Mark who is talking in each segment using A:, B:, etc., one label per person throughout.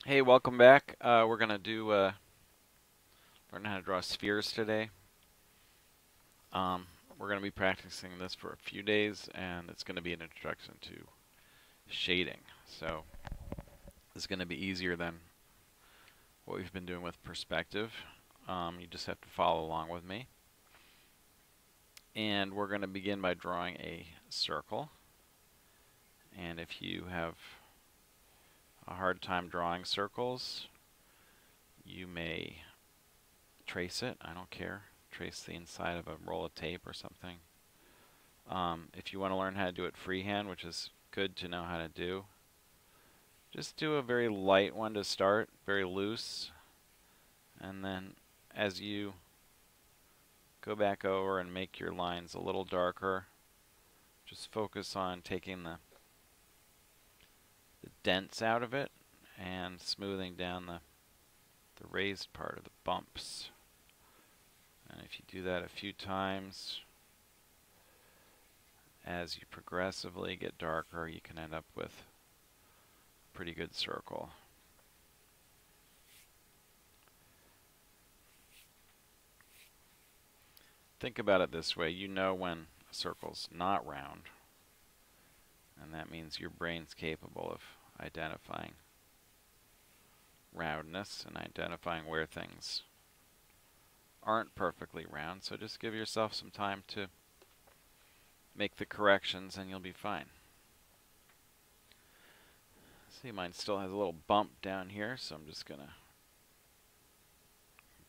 A: Hey, welcome back. We're gonna do learn how to draw spheres today. Um, we're gonna be practicing this for a few days, and it's gonna be an introduction to shading. So this is gonna be easier than what we've been doing with perspective. You just have to follow along with me. And we're gonna begin by drawing a circle. And if you have a hard time drawing circles, you may trace it. I don't care. Trace the inside of a roll of tape or something. If you want to learn how to do it freehand, which is good to know how to do, just do a very light one to start, very loose, and then as you go back over and make your lines a little darker, just focus on taking the dents out of it and smoothing down the raised part of the bumps. And if you do that a few times, as you progressively get darker, you can end up with a pretty good circle. Think about it this way. You know when a circle's not round, and that means your brain's capable of identifying roundness and identifying where things aren't perfectly round. So just give yourself some time to make the corrections and you'll be fine. See, mine still has a little bump down here, so I'm just gonna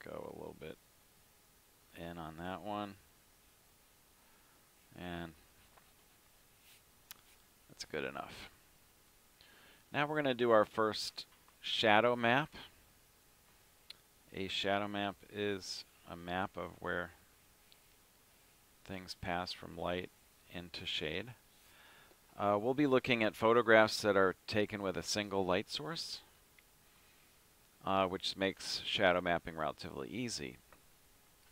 A: go a little bit in on that one. And that's good enough. Now we're going to do our first shadow map. A shadow map is a map of where things pass from light into shade. We'll be looking at photographs that are taken with a single light source, which makes shadow mapping relatively easy.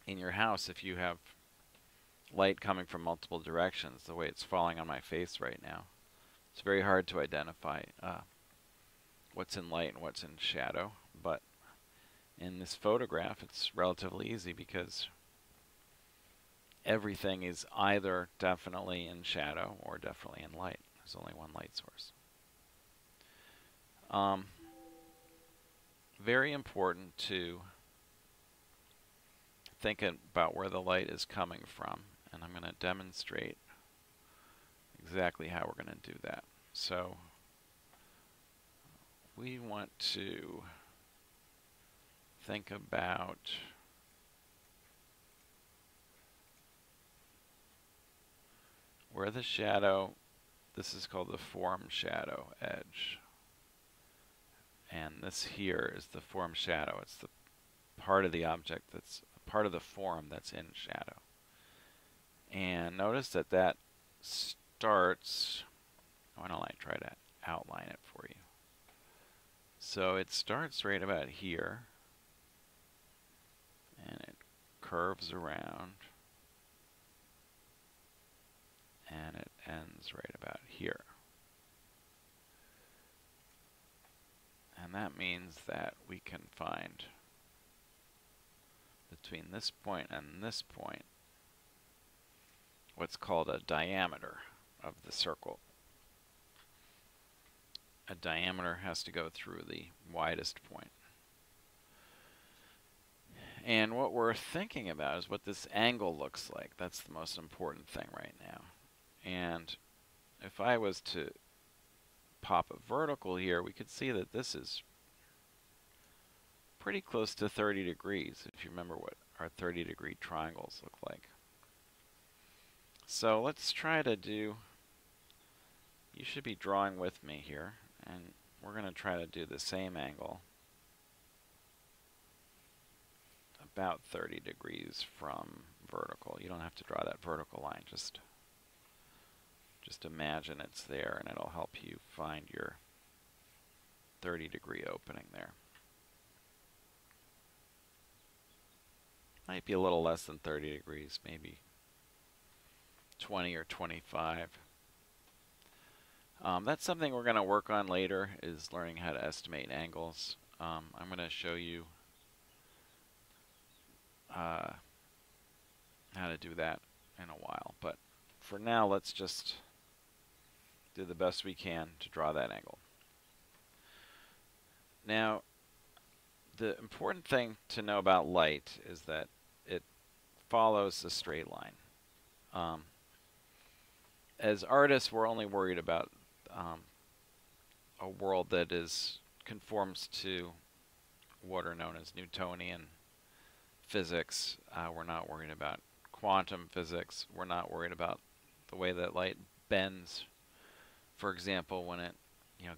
A: In your house, if you have light coming from multiple directions, the way it's falling on my face right now, it's very hard to identify what's in light and what's in shadow. But in this photograph, it's relatively easy because everything is either definitely in shadow or definitely in light. There's only one light source. Very important to think about where the light is coming from, and I'm going to demonstrate exactly how we're going to do that. So we want to think about where the shadow, this is called the form shadow edge, and this here is the form shadow. It's the part of the object that's part of the form that's in shadow. And notice that that starts, why don't I try to outline it for you? So it starts right about here, and it curves around, and it ends right about here. And that means that we can find between this point and this point what's called a diameter of the circle. A diameter has to go through the widest point. And what we're thinking about is what this angle looks like. That's the most important thing right now. And if I was to pop a vertical here, we could see that this is pretty close to 30 degrees, if you remember what our 30-degree triangles look like. So let's try to do, you should be drawing with me here, and we're going to try to do the same angle about 30 degrees from vertical. You don't have to draw that vertical line, just imagine it's there, and it'll help you find your 30-degree opening there. Might be a little less than 30 degrees, maybe 20 or 25. That's something we're going to work on later, is learning how to estimate angles. I'm going to show you how to do that in a while. But for now, let's just do the best we can to draw that angle. Now, the important thing to know about light is that it follows a straight line. As artists, we're only worried about a world that conforms to what are known as Newtonian physics. We're not worried about quantum physics. We're not worried about the way that light bends, for example, when it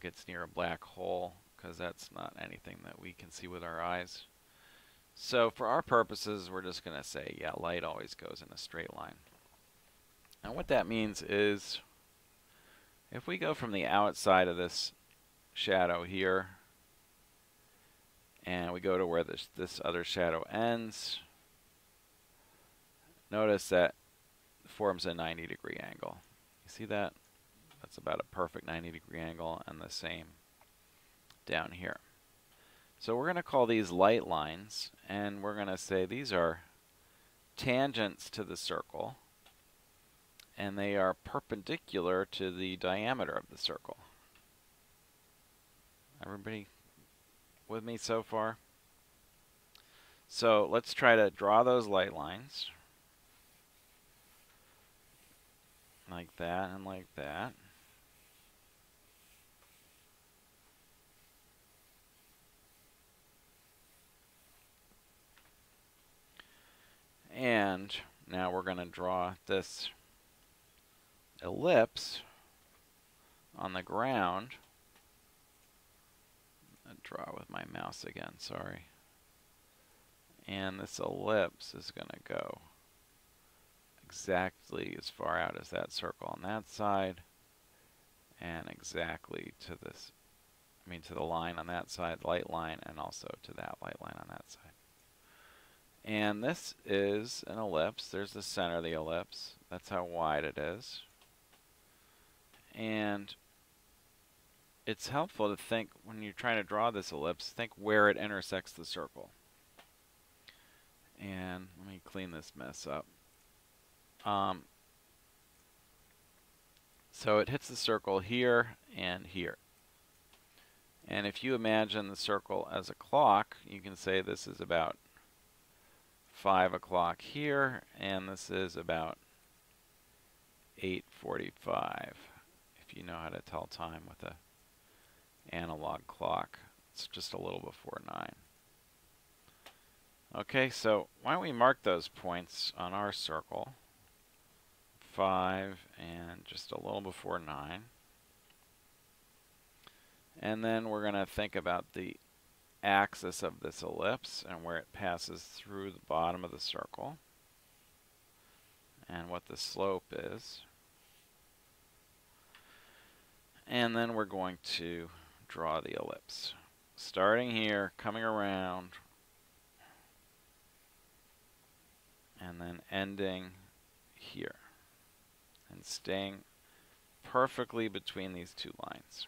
A: gets near a black hole, because that's not anything that we can see with our eyes. So for our purposes, we're just going to say, yeah, light always goes in a straight line. And what that means is, if we go from the outside of this shadow here, and we go to where this other shadow ends, notice that it forms a 90-degree angle. You see that? That's about a perfect 90-degree angle, and the same down here. So we're going to call these light lines, and we're going to say these are tangents to the circle, and they are perpendicular to the diameter of the circle. Everybody with me so far? So let's try to draw those light lines. Like that and like that. And now we're going to draw this ellipse on the ground. I'll draw with my mouse again, sorry. And this ellipse is going to go exactly as far out as that circle on that side, and exactly to this, to the line on that side, light line, and also to that light line on that side. And this is an ellipse. There's the center of the ellipse. That's how wide it is. And it's helpful to think, when you're trying to draw this ellipse, think where it intersects the circle. And let me clean this mess up. So it hits the circle here and here. And if you imagine the circle as a clock, you can say this is about 5 o'clock here, and this is about 8:45. If you know how to tell time with an analog clock, it's just a little before 9. Okay, so why don't we mark those points on our circle? 5 and just a little before 9. And then we're going to think about the axis of this ellipse and where it passes through the bottom of the circle and what the slope is. And then we're going to draw the ellipse. Starting here, coming around, and then ending here. And staying perfectly between these two lines.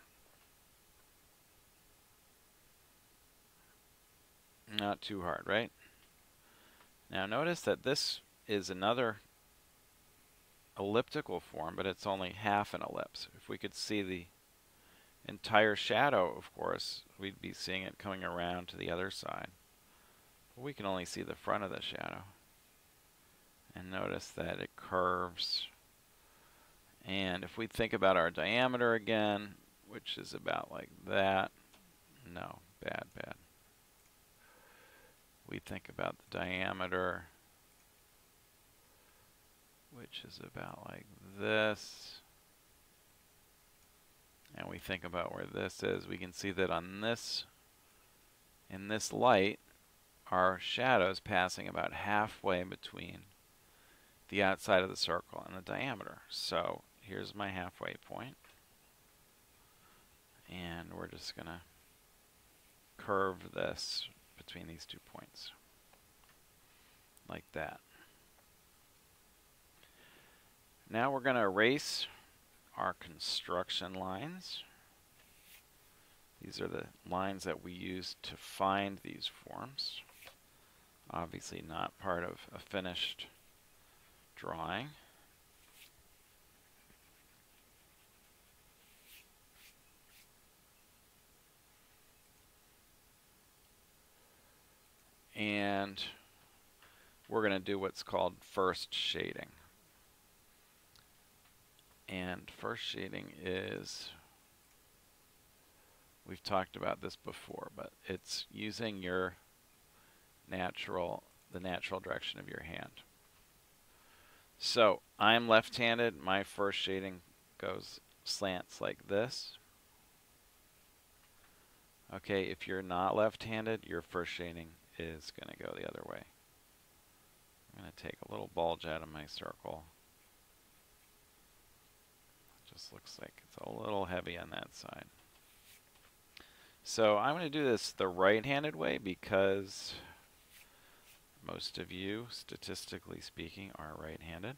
A: Not too hard, right? Now notice that this is another elliptical form, but it's only half an ellipse. If we could see the entire shadow, of course, we'd be seeing it coming around to the other side. But we can only see the front of the shadow. And notice that it curves. And if we think about our diameter again, which is about like that, no, bad. We think about the diameter, which is about like this. And we think about where this is. We can see that on this, in this light, our shadow is passing about halfway between the outside of the circle and the diameter. So here's my halfway point. And we're just going to curve this between these 2 points. Like that. Now we're going to erase our construction lines. These are the lines that we use to find these forms. Obviously not part of a finished drawing. And we're going to do what's called first shading. And first shading is, we've talked about this before, but it's using the natural direction of your hand. So I'm left-handed. My first shading slants like this. Okay, if you're not left-handed, your first shading is going to go the other way. I'm going to take a little bulge out of my circle. It just looks like it's a little heavy on that side. So I'm going to do this the right-handed way because most of you, statistically speaking, are right-handed.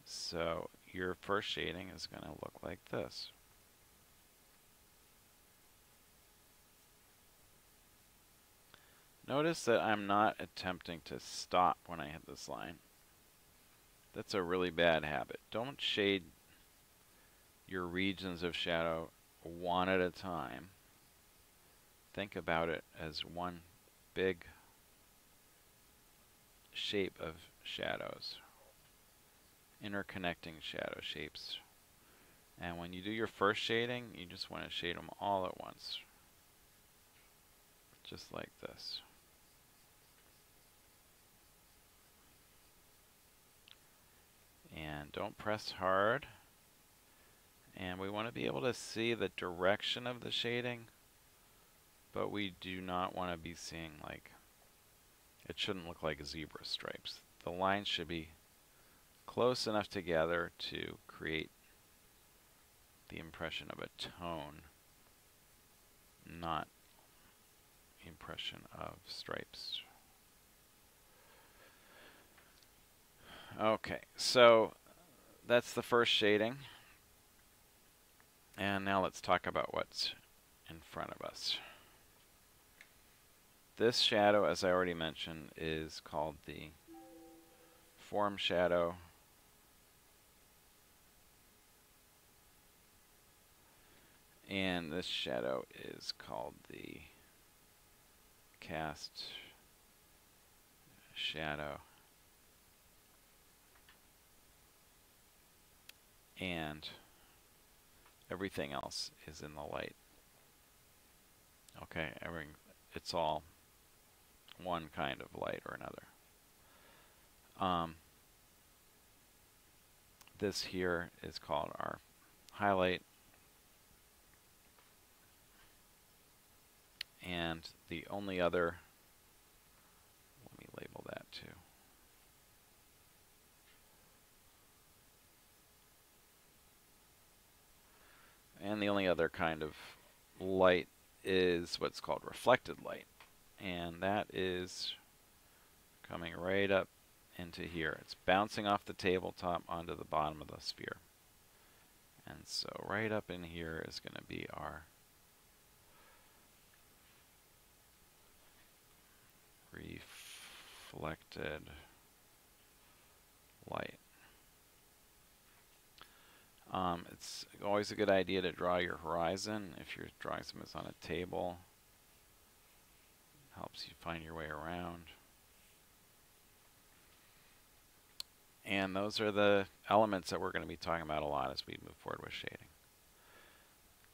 A: So your first shading is going to look like this. Notice that I'm not attempting to stop when I hit this line. That's a really bad habit. Don't shade your regions of shadow one at a time. Think about it as one big shape of shadows, interconnecting shadow shapes. And when you do your first shading, you just want to shade them all at once, just like this. And don't press hard. And we want to be able to see the direction of the shading, but we do not want to be seeing like, it shouldn't look like zebra stripes. The lines should be close enough together to create the impression of a tone, not the impression of stripes. Okay, so that's the first shading. And now let's talk about what's in front of us. This shadow, as I already mentioned, is called the form shadow. And this shadow is called the cast shadow. And everything else is in the light. Okay, it's all one kind of light or another. This here is called our highlight. And the only other, let me label that too. And the only other kind of light is what's called reflected light. And that is coming right up into here. It's bouncing off the tabletop onto the bottom of the sphere. And so right up in here is going to be our reflected light. It's always a good idea to draw your horizon if you're drawing something that's on a table. It helps you find your way around. And those are the elements that we're going to be talking about a lot as we move forward with shading.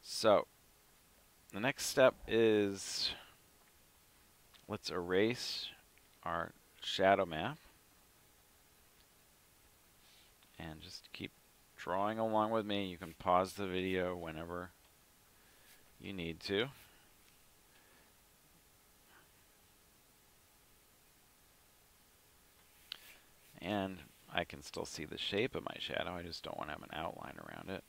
A: So the next step is, let's erase our shadow map and just keep drawing along with me. You can pause the video whenever you need to. And I can still see the shape of my shadow. I just don't want to have an outline around it.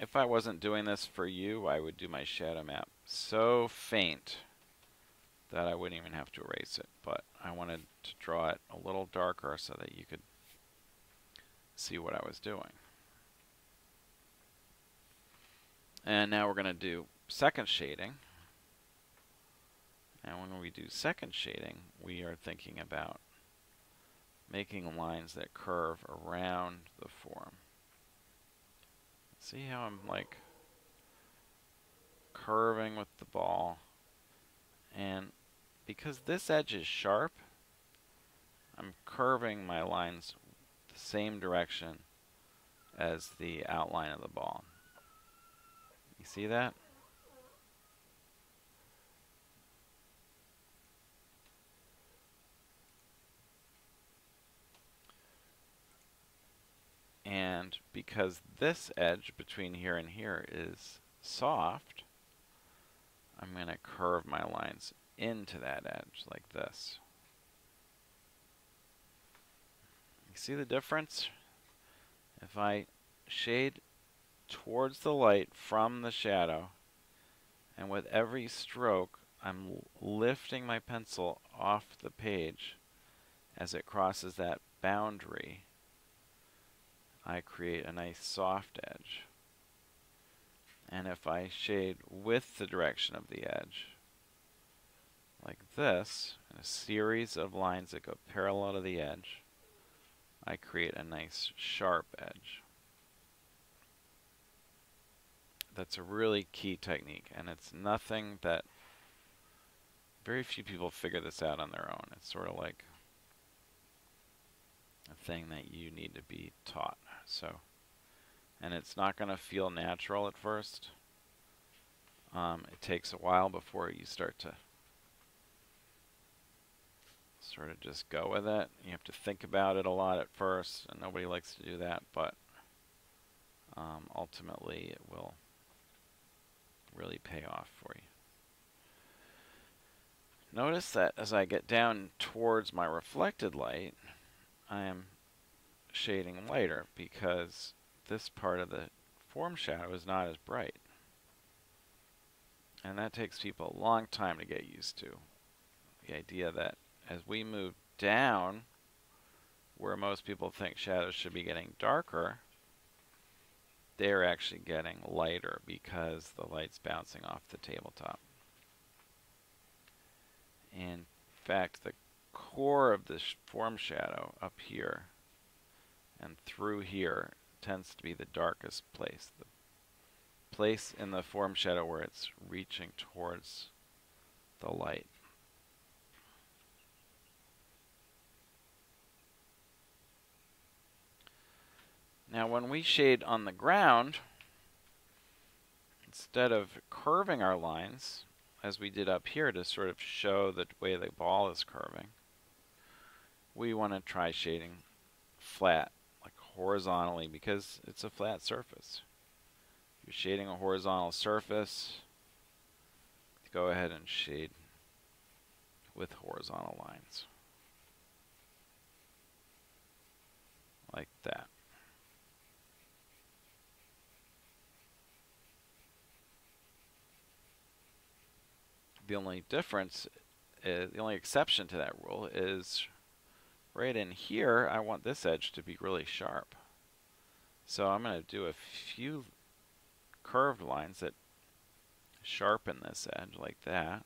A: If I wasn't doing this for you, I would do my shadow map so faint that I wouldn't even have to erase it. But I wanted to draw it a little darker so that you could see what I was doing. And now we're going to do second shading. And when we do second shading, we are thinking about making lines that curve around the form. See how I'm like curving with the ball? And because this edge is sharp, I'm curving my lines the same direction as the outline of the ball. You see that? And because this edge between here and here is soft, I'm going to curve my lines into that edge like this. You see the difference? If I shade towards the light from the shadow, and with every stroke I'm lifting my pencil off the page as it crosses that boundary, I create a nice soft edge. And if I shade with the direction of the edge, like this, in a series of lines that go parallel to the edge, I create a nice sharp edge. That's a really key technique, and it's nothing that very few people figure this out on their own. It's sort of like a thing that you need to be taught. So, and it's not going to feel natural at first. It takes a while before you start to sort of just go with it. You have to think about it a lot at first, and nobody likes to do that, but ultimately it will really pay off for you. Notice that as I get down towards my reflected light, I am shading lighter because this part of the form shadow is not as bright. And that takes people a long time to get used to. The idea that as we move down, where most people think shadows should be getting darker, they're actually getting lighter because the light's bouncing off the tabletop. In fact, the core of the form shadow up here and through here tends to be the darkest place. The place in the form shadow where it's reaching towards the light. Now when we shade on the ground, instead of curving our lines, as we did up here to sort of show the way the ball is curving, we want to try shading flat, like horizontally, because it's a flat surface. If you're shading a horizontal surface, go ahead and shade with horizontal lines. Like that. The only difference, the only exception to that rule is right in here, I want this edge to be really sharp. So I'm going to do a few curved lines that sharpen this edge like that.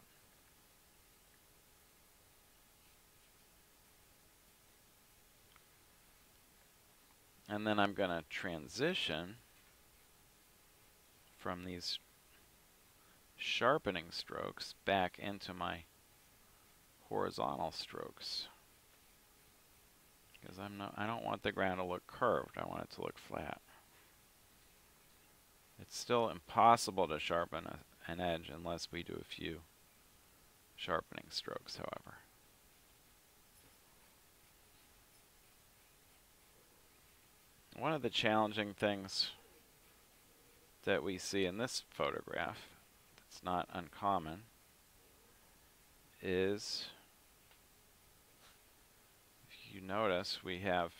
A: And then I'm going to transition from these sharpening strokes back into my horizontal strokes. Because I don't want the ground to look curved, I want it to look flat. It's still impossible to sharpen an edge unless we do a few sharpening strokes, however. One of the challenging things that we see in this photograph, that's not uncommon, is, if you notice, we have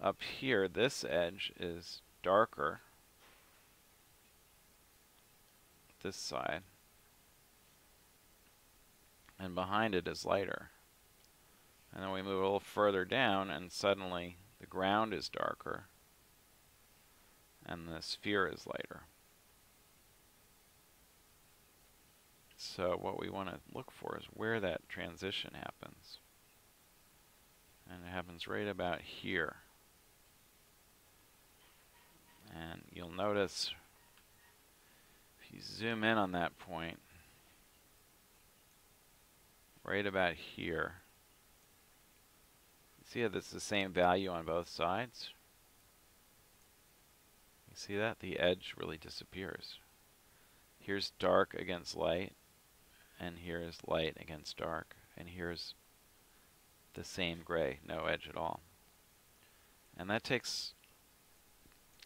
A: up here, this edge is darker, this side, and behind it is lighter. And then we move a little further down and suddenly The ground is darker, and the sphere is lighter. So what we want to look for is where that transition happens. And it happens right about here. And you'll notice if you zoom in on that point, right about here, you see how this is the same value on both sides? You see that? The edge really disappears. Here's dark against light, and here's light against dark, and here's the same gray, no edge at all. And that takes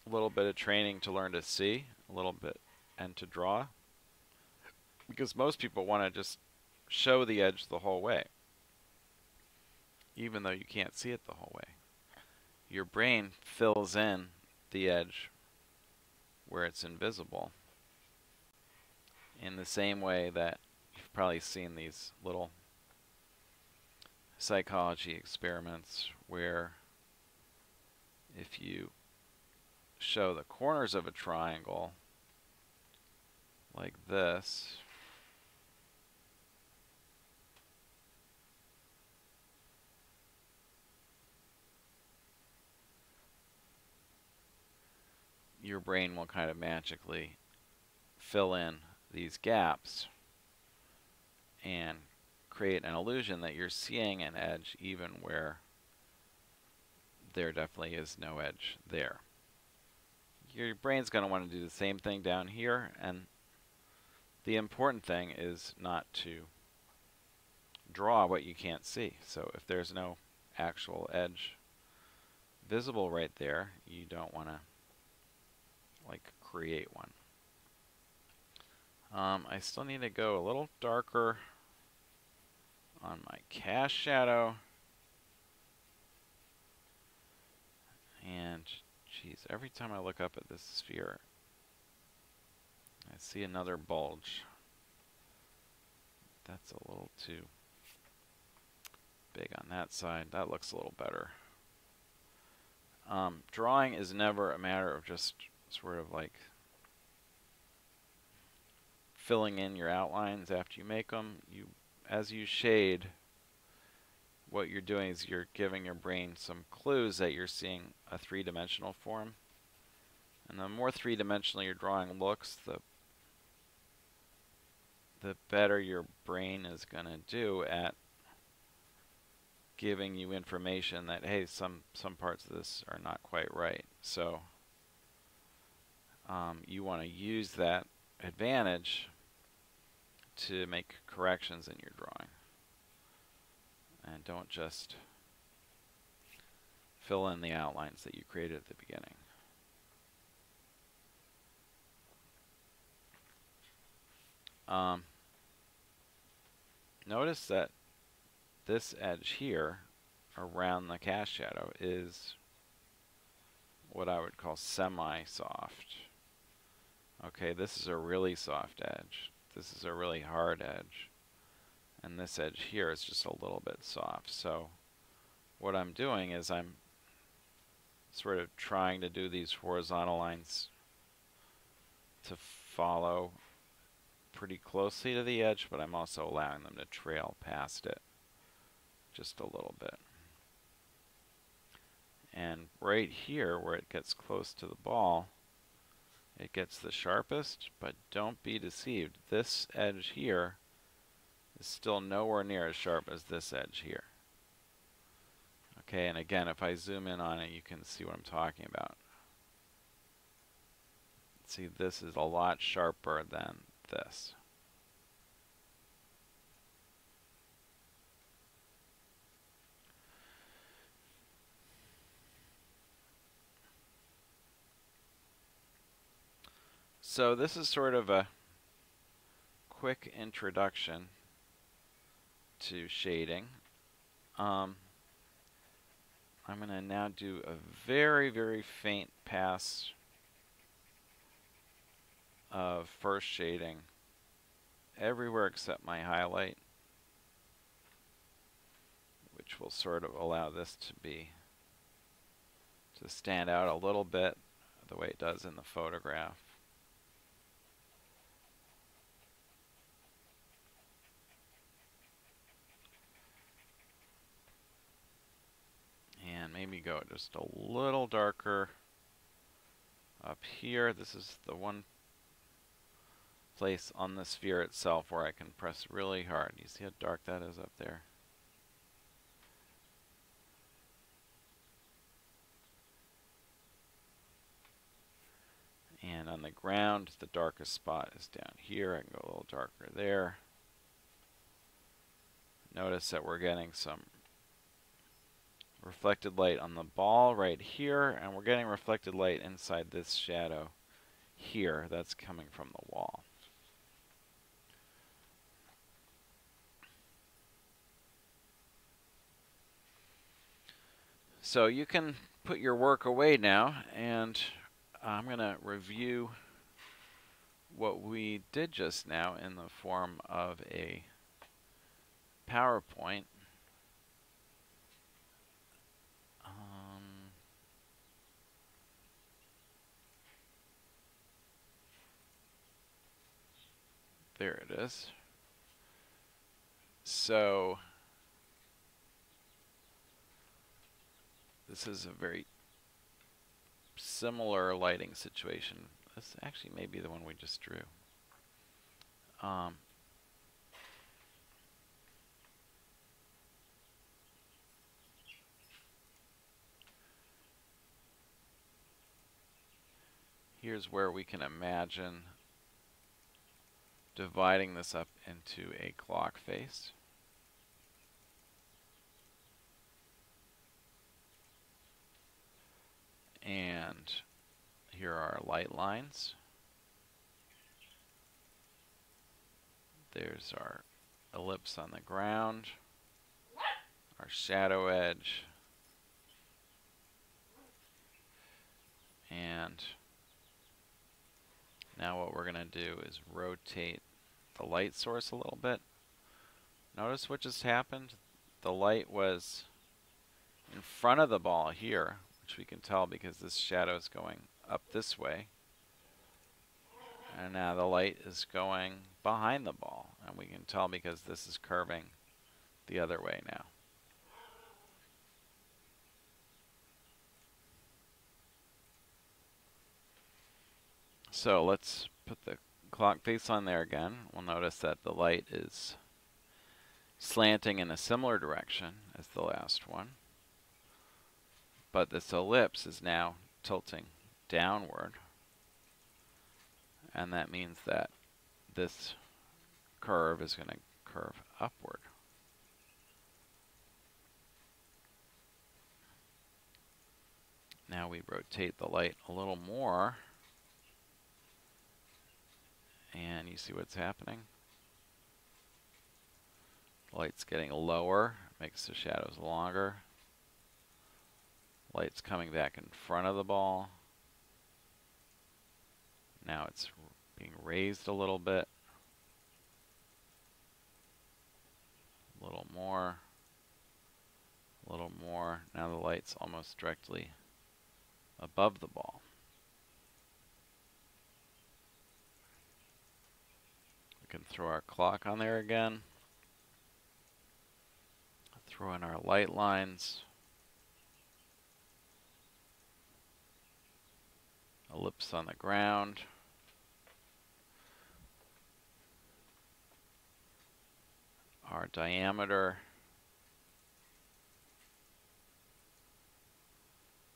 A: a little bit of training to learn to see, a little bit, and to draw, because most people want to just show the edge the whole way, even though you can't see it the whole way. Your brain fills in the edge where it's invisible in the same way that you've probably seen these little psychology experiments where if you show the corners of a triangle like this, your brain will kind of magically fill in these gaps and create an illusion that you're seeing an edge even where there definitely is no edge there. Your brain's going to want to do the same thing down here, and the important thing is not to draw what you can't see. So if there's no actual edge visible right there, you don't want to create one. I still need to go a little darker on my cast shadow. And geez, every time I look up at this sphere, I see another bulge. That's a little too big on that side. That looks a little better. Drawing is never a matter of just sort of like filling in your outlines after you make them. As you shade, what you're doing is you're giving your brain some clues that you're seeing a three-dimensional form. And the more three-dimensional your drawing looks, the better your brain is going to do at giving you information that, hey, some parts of this are not quite right. So you want to use that advantage to make corrections in your drawing. And don't just fill in the outlines that you created at the beginning. Notice that this edge here around the cast shadow is what I would call semi-soft. Okay, this is a really soft edge. This is a really hard edge. And this edge here is just a little bit soft. So what I'm doing is I'm sort of trying to do these horizontal lines to follow pretty closely to the edge, but I'm also allowing them to trail past it just a little bit. And right here where it gets close to the ball, it gets the sharpest, but don't be deceived. This edge here is still nowhere near as sharp as this edge here. Okay, and again, if I zoom in on it, you can see what I'm talking about. See, this is a lot sharper than this. So this is sort of a quick introduction to shading. I'm going to now do a very, very faint pass of first shading everywhere except my highlight, which will sort of allow this to be to stand out a little bit the way it does in the photograph. And maybe go just a little darker up here. This is the one place on the sphere itself where I can press really hard. You see how dark that is up there? And on the ground, the darkest spot is down here. I can go a little darker there. Notice that we're getting some reflected light on the ball right here, and we're getting reflected light inside this shadow here. That's coming from the wall. So you can put your work away now, and I'm going to review what we did just now in the form of a PowerPoint. There it is. So this is a very similar lighting situation. This actually may be the one we just drew. Here's where we can imagine dividing this up into a clock face. And here are our light lines. There's our ellipse on the ground, our shadow edge, and now what we're going to do is rotate the light source a little bit. Notice what just happened? The light was in front of the ball here, which we can tell because this shadow is going up this way. And now the light is going behind the ball, and we can tell because this is curving the other way now. So let's put the clock face on there again. We'll notice that the light is slanting in a similar direction as the last one, but this ellipse is now tilting downward, and that means that this curve is going to curve upward. Now we rotate the light a little more, and you see what's happening? The light's getting lower, makes the shadows longer. Light's coming back in front of the ball. Now it's being raised a little bit. A little more. A little more. Now the light's almost directly above the ball. We can throw our clock on there again. Throw in our light lines. Ellipse on the ground. Our diameter.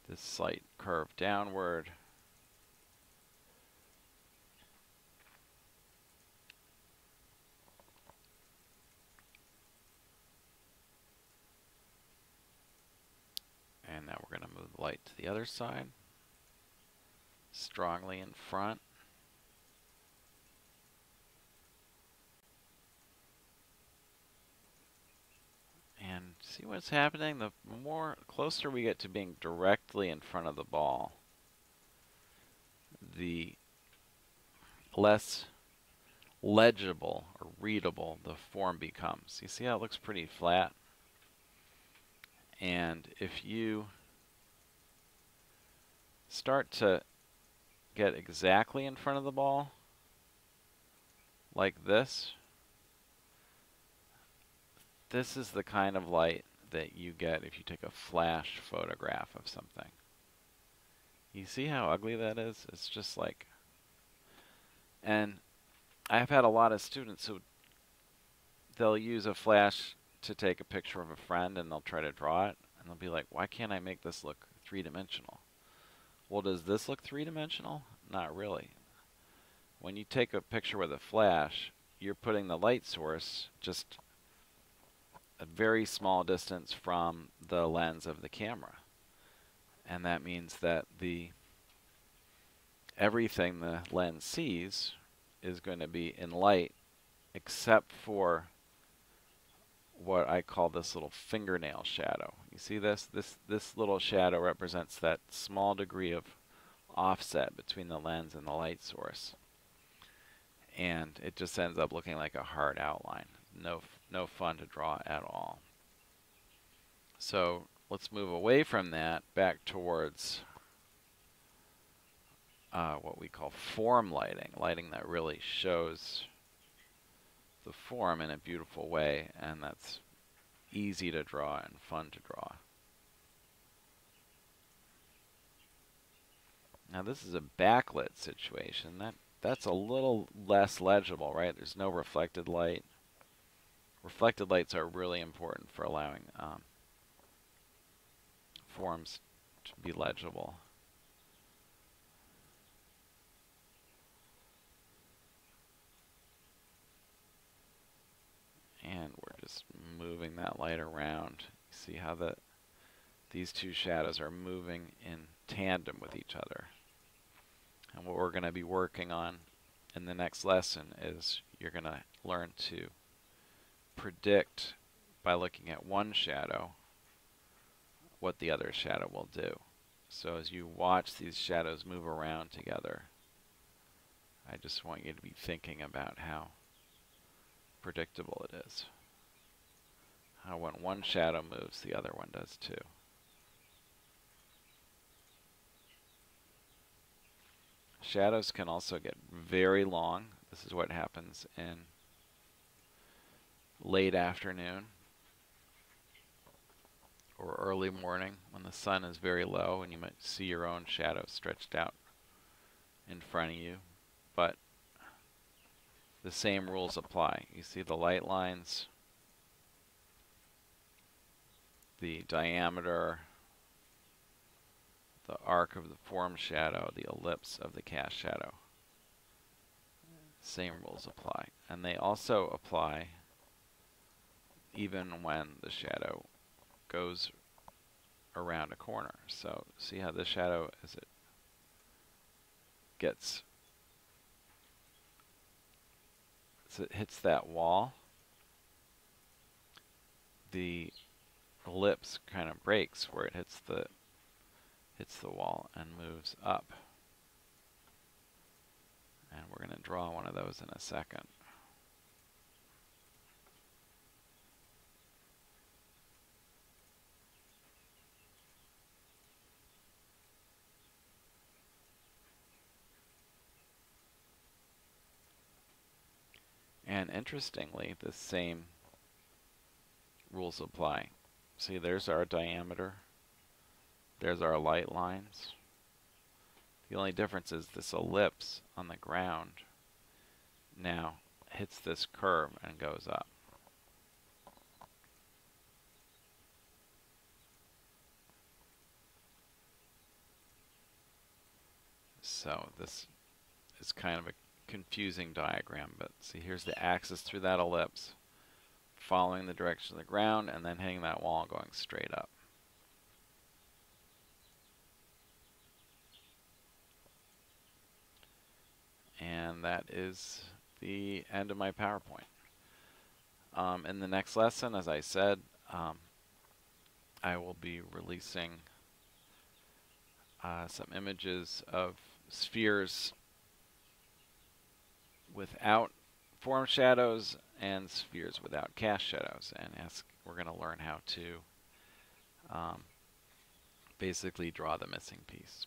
A: This slight curve downward. And now we're going to move the light to the other side. Strongly in front. And see what's happening? The closer we get to being directly in front of the ball, the less legible or readable the form becomes. You see how it looks pretty flat? And if you start to get exactly in front of the ball, like this. This is the kind of light that you get if you take a flash photograph of something. You see how ugly that is? It's just like, and I've had a lot of students who they'll use a flash to take a picture of a friend and they'll try to draw it and they'll be like, why can't I make this look three-dimensional? Well, does this look three-dimensional? Not really. When you take a picture with a flash, you're putting the light source just a very small distance from the lens of the camera. And that means that everything the lens sees is going to be in light except for what I call this little fingernail shadow. You see this? This little shadow represents that small degree of offset between the lens and the light source. And it just ends up looking like a hard outline. No fun to draw at all. So let's move away from that back towards what we call form lighting, lighting that really shows the form in a beautiful way, and that's easy to draw and fun to draw. Now this is a backlit situation. That's a little less legible, right? There's no reflected light. Reflected lights are really important for allowing forms to be legible. And we're just moving that light around. You see how these two shadows are moving in tandem with each other. And what we're going to be working on in the next lesson is you're going to learn to predict by looking at one shadow what the other shadow will do. So as you watch these shadows move around together, I just want you to be thinking about how predictable it is. How when one shadow moves, the other one does too. Shadows can also get very long. This is what happens in late afternoon or early morning when the sun is very low and you might see your own shadow stretched out in front of you. But the same rules apply. You see the light lines, the diameter, the arc of the form shadow, the ellipse of the cast shadow. Same rules apply. And they also apply even when the shadow goes around a corner. So see how this shadow, as it hits that wall, the ellipse kind of breaks where it hits the wall and moves up. And we're going to draw one of those in a second. And interestingly, the same rules apply. See, there's our diameter. There's our light lines. The only difference is this ellipse on the ground now hits this curve and goes up. So this is kind of a confusing diagram, but see, here's the axis through that ellipse, following the direction of the ground and then hitting that wall and going straight up. And that is the end of my PowerPoint. In the next lesson, as I said, I will be releasing some images of spheres without form shadows and spheres without cast shadows, and we're going to learn how to basically draw the missing piece.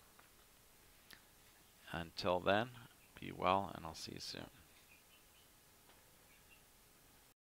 A: Until then, be well, and I'll see you soon.